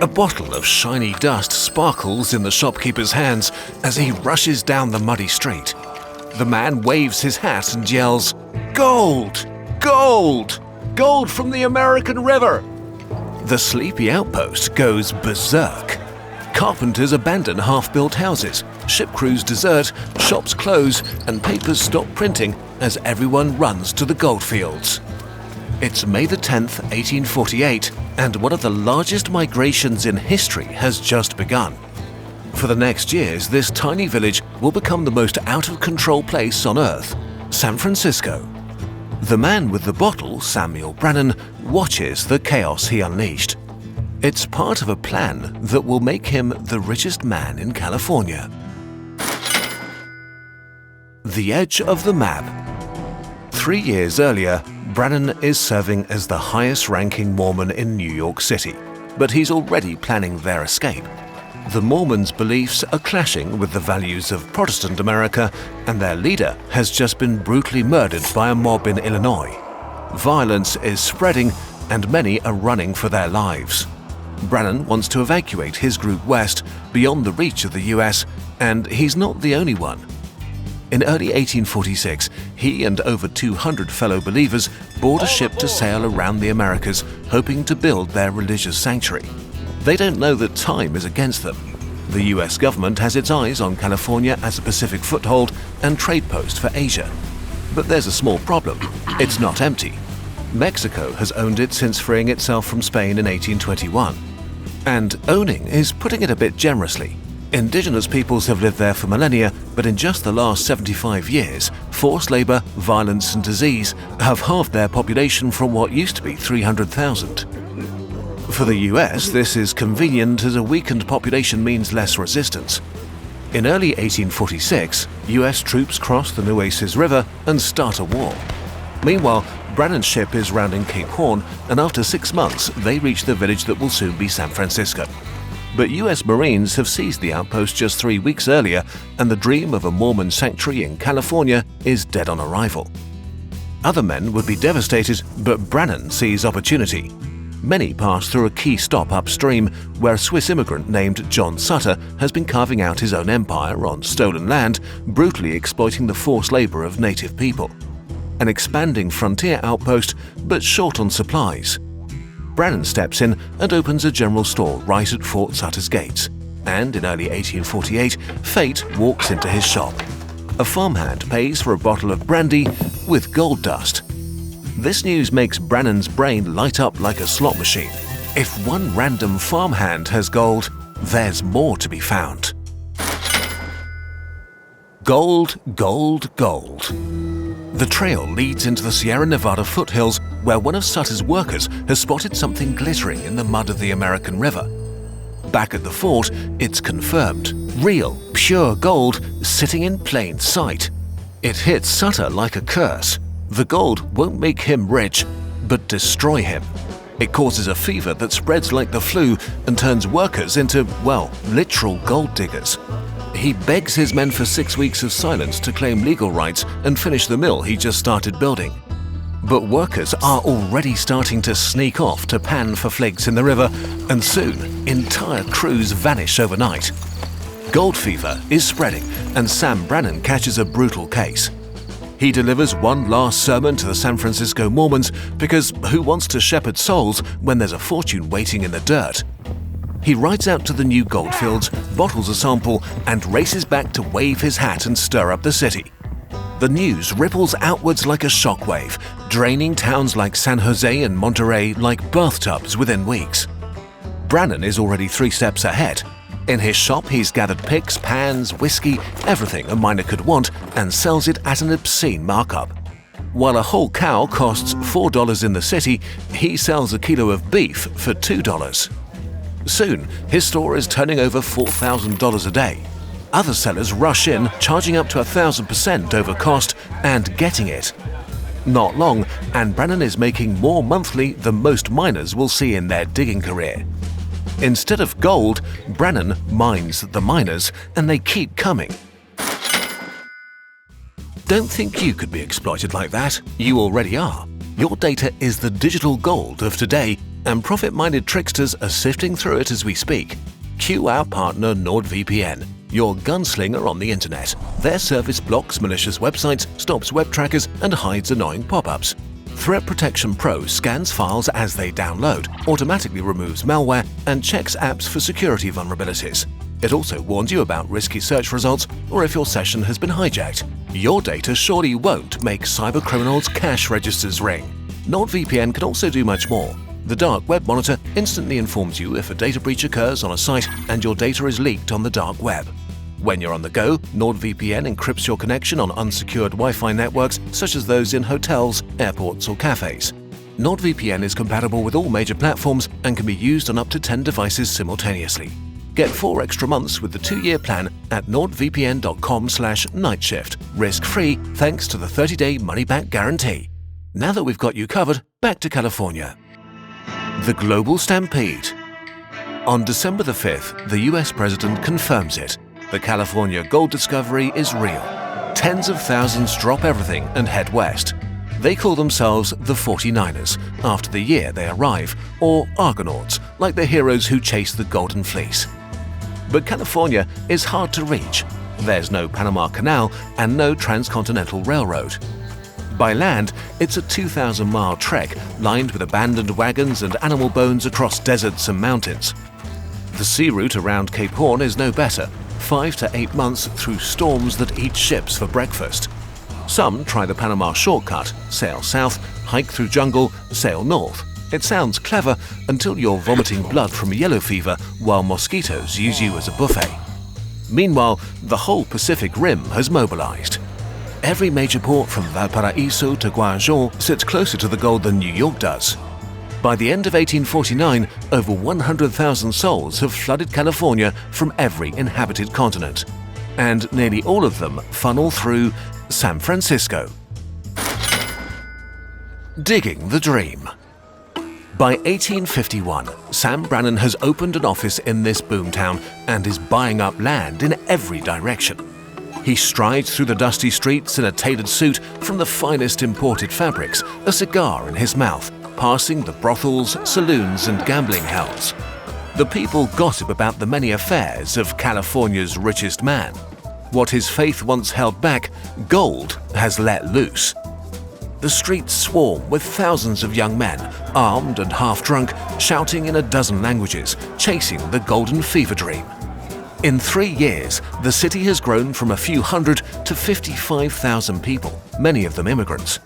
A bottle of shiny dust sparkles in the shopkeeper's hands as he rushes down the muddy street. The man waves his hat and yells, "Gold! Gold! Gold from the American River!" The sleepy outpost goes berserk. Carpenters abandon half-built houses, ship crews desert, shops close, and papers stop printing as everyone runs to the goldfields. It's May the 10th, 1848, and one of the largest migrations in history has just begun. For the next years, this tiny village will become the most out-of-control place on Earth, San Francisco. The man with the bottle, Samuel Brannan, watches the chaos he unleashed. It's part of a plan that will make him the richest man in California. The edge of the map. 3 years earlier, Brannan is serving as the highest-ranking Mormon in New York City, but he's already planning their escape. The Mormons' beliefs are clashing with the values of Protestant America, and their leader has just been brutally murdered by a mob in Illinois. Violence is spreading, and many are running for their lives. Brannan wants to evacuate his group west, beyond the reach of the US, and he's not the only one. In early 1846, he and over 200 fellow believers board a ship to sail around the Americas, hoping to build their religious sanctuary. They don't know that time is against them. The US government has its eyes on California as a Pacific foothold and trade post for Asia. But there's a small problem. It's not empty. Mexico has owned it since freeing itself from Spain in 1821. And owning is putting it a bit generously. Indigenous peoples have lived there for millennia, but in just the last 75 years, forced labor, violence and disease have halved their population from what used to be 300,000. For the US, this is convenient as a weakened population means less resistance. In early 1846, US troops cross the Nueces River and start a war. Meanwhile, Brannan's ship is rounding Cape Horn, and after 6 months, they reach the village that will soon be San Francisco. But US Marines have seized the outpost just 3 weeks earlier, and the dream of a Mormon sanctuary in California is dead on arrival. Other men would be devastated, but Brannan sees opportunity. Many pass through a key stop upstream, where a Swiss immigrant named John Sutter has been carving out his own empire on stolen land, brutally exploiting the forced labor of native people. An expanding frontier outpost, but short on supplies. Brannan steps in and opens a general store right at Fort Sutter's gates. And in early 1848, fate walks into his shop. A farmhand pays for a bottle of brandy with gold dust. This news makes Brannan's brain light up like a slot machine. If one random farmhand has gold, there's more to be found. Gold, gold, gold. The trail leads into the Sierra Nevada foothills, where one of Sutter's workers has spotted something glittering in the mud of the American River. Back at the fort, it's confirmed. Real, pure gold sitting in plain sight. It hits Sutter like a curse. The gold won't make him rich, but destroy him. It causes a fever that spreads like the flu and turns workers into, well, literal gold diggers. He begs his men for 6 weeks of silence to claim legal rights and finish the mill he just started building. But workers are already starting to sneak off to pan for flakes in the river, and soon entire crews vanish overnight. Gold fever is spreading, and Sam Brannan catches a brutal case. He delivers one last sermon to the San Francisco Mormons, because who wants to shepherd souls when there's a fortune waiting in the dirt? He rides out to the new goldfields, bottles a sample, and races back to wave his hat and stir up the city. The news ripples outwards like a shockwave, draining towns like San Jose and Monterey like bathtubs within weeks. Brannan is already 3 steps ahead. In his shop, he's gathered picks, pans, whiskey, everything a miner could want, and sells it at an obscene markup. While a whole cow costs $4 in the city, he sells a kilo of beef for $2. Soon, his store is turning over $4,000 a day. Other sellers rush in, charging up to 1,000% over cost and getting it. Not long, and Brannan is making more monthly than most miners will see in their digging career. Instead of gold, Brannan mines the miners, and they keep coming. Don't think you could be exploited like that. You already are. Your data is the digital gold of today, and profit-minded tricksters are sifting through it as we speak. Cue our partner NordVPN, your gunslinger on the internet. Their service blocks malicious websites, stops web trackers, and hides annoying pop-ups. Threat Protection Pro scans files as they download, automatically removes malware, and checks apps for security vulnerabilities. It also warns you about risky search results or if your session has been hijacked. Your data surely won't make cybercriminals' cash registers ring. NordVPN can also do much more. The Dark Web Monitor instantly informs you if a data breach occurs on a site and your data is leaked on the dark web. When you're on the go, NordVPN encrypts your connection on unsecured Wi-Fi networks such as those in hotels, airports or cafes. NordVPN is compatible with all major platforms and can be used on up to 10 devices simultaneously. Get 4 extra months with the 2-year plan at nordvpn.com/nightshift, risk-free thanks to the 30-day money-back guarantee. Now that we've got you covered, back to California. The Global Stampede. On December the 5th, the US President confirms it. The California gold discovery is real. Tens of thousands drop everything and head west. They call themselves the 49ers, after the year they arrive, or Argonauts, like the heroes who chase the Golden Fleece. But California is hard to reach. There's no Panama Canal and no transcontinental railroad. By land, it's a 2,000-mile trek lined with abandoned wagons and animal bones across deserts and mountains. The sea route around Cape Horn is no better, 5 to 8 months through storms that eat ships for breakfast. Some try the Panama shortcut, sail south, hike through jungle, sail north. It sounds clever until you're vomiting blood from yellow fever while mosquitoes use you as a buffet. Meanwhile, the whole Pacific Rim has mobilized. Every major port from Valparaiso to Guangzhou sits closer to the gold than New York does. By the end of 1849, over 100,000 souls have flooded California from every inhabited continent, and nearly all of them funnel through San Francisco. Digging the dream. By 1851, Sam Brannan has opened an office in this boomtown and is buying up land in every direction. He strides through the dusty streets in a tailored suit from the finest imported fabrics, a cigar in his mouth, passing the brothels, saloons and gambling hells. The people gossip about the many affairs of California's richest man. What his faith once held back, gold has let loose. The streets swarm with thousands of young men, armed and half-drunk, shouting in a dozen languages, chasing the golden fever dream. In 3 years, the city has grown from a few hundred to 55,000 people, many of them immigrants.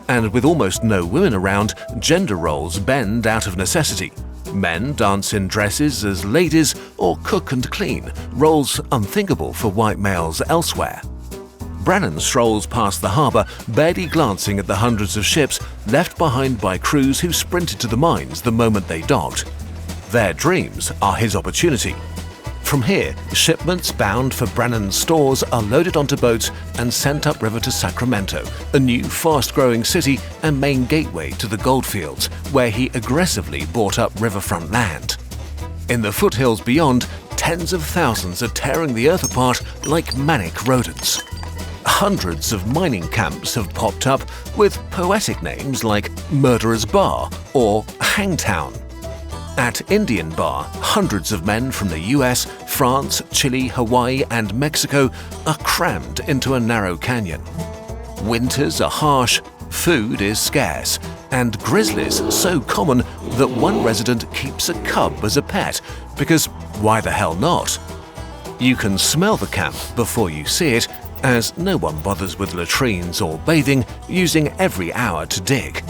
And with almost no women around, gender roles bend out of necessity. Men dance in dresses as ladies or cook and clean, roles unthinkable for white males elsewhere. Brannan strolls past the harbour, barely glancing at the hundreds of ships left behind by crews who sprinted to the mines the moment they docked. Their dreams are his opportunity. From here, shipments bound for Brannan's stores are loaded onto boats and sent upriver to Sacramento, a new fast-growing city and main gateway to the goldfields, where he aggressively bought up riverfront land. In the foothills beyond, tens of thousands are tearing the earth apart like manic rodents. Hundreds of mining camps have popped up with poetic names like Murderer's Bar or Hangtown. At Indian Bar, hundreds of men from the US, France, Chile, Hawaii and Mexico are crammed into a narrow canyon. Winters are harsh, food is scarce, and grizzlies so common that one resident keeps a cub as a pet, because why the hell not? You can smell the camp before you see it, as no one bothers with latrines or bathing, using every hour to dig.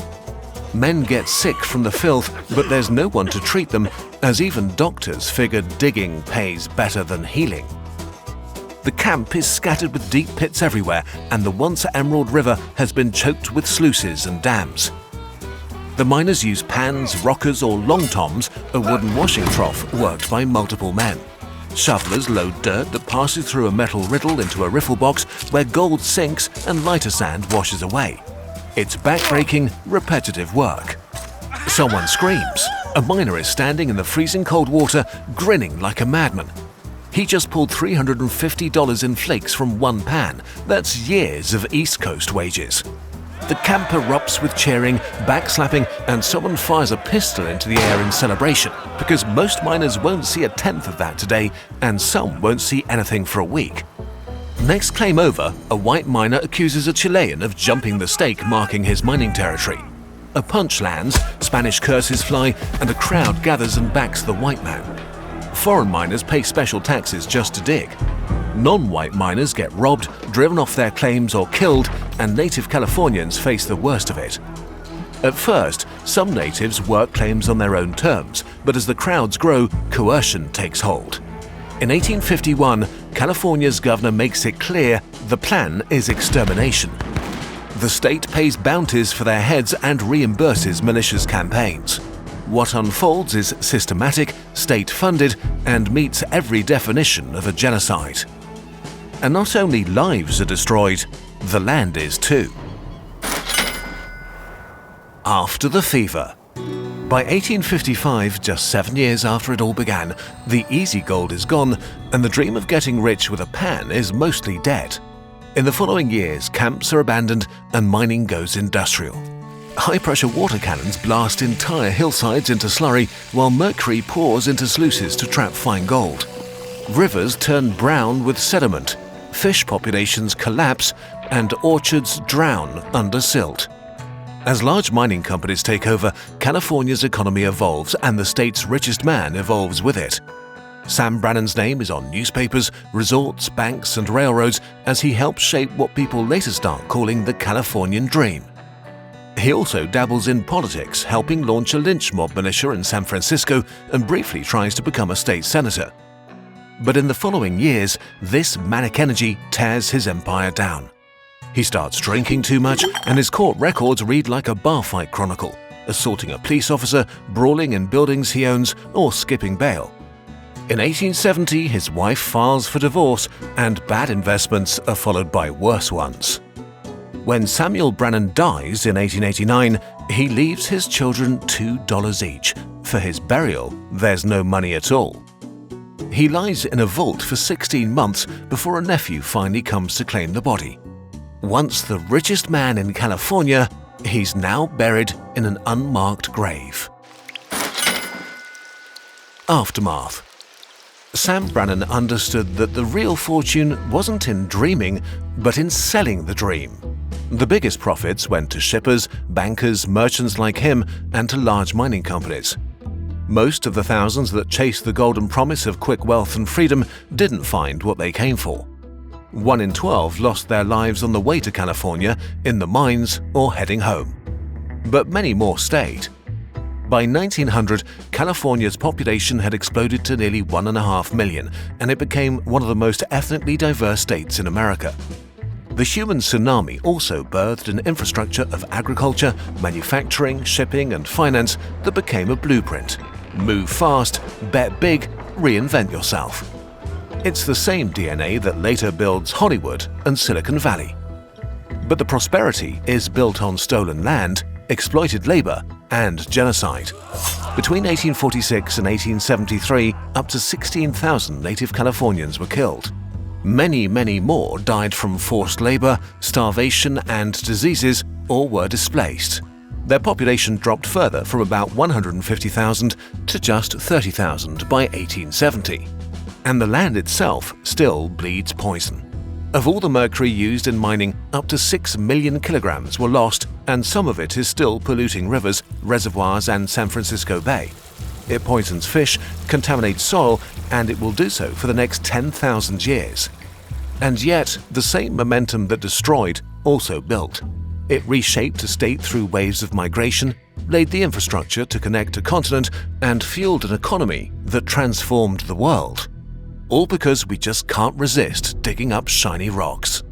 Men get sick from the filth, but there's no one to treat them, as even doctors figured digging pays better than healing. The camp is scattered with deep pits everywhere, and the once Emerald River has been choked with sluices and dams. The miners use pans, rockers or long toms, a wooden washing trough worked by multiple men. Shovelers load dirt that passes through a metal riddle into a riffle box where gold sinks and lighter sand washes away. It's backbreaking, repetitive work. Someone screams. A miner is standing in the freezing cold water, grinning like a madman. He just pulled $350 in flakes from one pan. That's years of East Coast wages. The camp erupts with cheering, backslapping, and someone fires a pistol into the air in celebration, because most miners won't see a tenth of that today, and some won't see anything for a week. Next claim over, a white miner accuses a Chilean of jumping the stake marking his mining territory. A punch lands, Spanish curses fly, and a crowd gathers and backs the white man. Foreign miners pay special taxes just to dig. Non-white miners get robbed, driven off their claims or killed, and native Californians face the worst of it. At first, some natives work claims on their own terms, but as the crowds grow, coercion takes hold. In 1851, California's governor makes it clear the plan is extermination. The state pays bounties for their heads and reimburses militias' campaigns. What unfolds is systematic, state-funded, and meets every definition of a genocide. And not only lives are destroyed, the land is too. After the fever. By 1855, just 7 years after it all began, the easy gold is gone, and the dream of getting rich with a pan is mostly dead. In the following years, camps are abandoned and mining goes industrial. High-pressure water cannons blast entire hillsides into slurry, while mercury pours into sluices to trap fine gold. Rivers turn brown with sediment, fish populations collapse, and orchards drown under silt. As large mining companies take over, California's economy evolves and the state's richest man evolves with it. Sam Brannan's name is on newspapers, resorts, banks, and railroads as he helps shape what people later start calling the Californian Dream. He also dabbles in politics, helping launch a lynch mob militia in San Francisco, and briefly tries to become a state senator. But in the following years, this manic energy tears his empire down. He starts drinking too much, and his court records read like a bar fight chronicle, assaulting a police officer, brawling in buildings he owns, or skipping bail. In 1870, his wife files for divorce, and bad investments are followed by worse ones. When Samuel Brannan dies in 1889, he leaves his children $2 each. For his burial, there's no money at all. He lies in a vault for 16 months before a nephew finally comes to claim the body. Once the richest man in California, he's now buried in an unmarked grave. Aftermath. Sam Brannan understood that the real fortune wasn't in dreaming, but in selling the dream. The biggest profits went to shippers, bankers, merchants like him, and to large mining companies. Most of the thousands that chased the golden promise of quick wealth and freedom didn't find what they came for. 1 in 12 lost their lives on the way to California, in the mines, or heading home. But many more stayed. By 1900, California's population had exploded to nearly 1.5 million, and it became one of the most ethnically diverse states in America. The human tsunami also birthed an infrastructure of agriculture, manufacturing, shipping, and finance that became a blueprint. Move fast, bet big, reinvent yourself. It's the same DNA that later builds Hollywood and Silicon Valley. But the prosperity is built on stolen land, exploited labor, and genocide. Between 1846 and 1873, up to 16,000 native Californians were killed. Many, many more died from forced labor, starvation, and diseases, or were displaced. Their population dropped further from about 150,000 to just 30,000 by 1870. And the land itself still bleeds poison. Of all the mercury used in mining, up to 6 million kilograms were lost, and some of it is still polluting rivers, reservoirs, and San Francisco Bay. It poisons fish, contaminates soil, and it will do so for the next 10,000 years. And yet, the same momentum that destroyed also built. It reshaped a state through waves of migration, laid the infrastructure to connect a continent, and fueled an economy that transformed the world. All because we just can't resist digging up shiny rocks.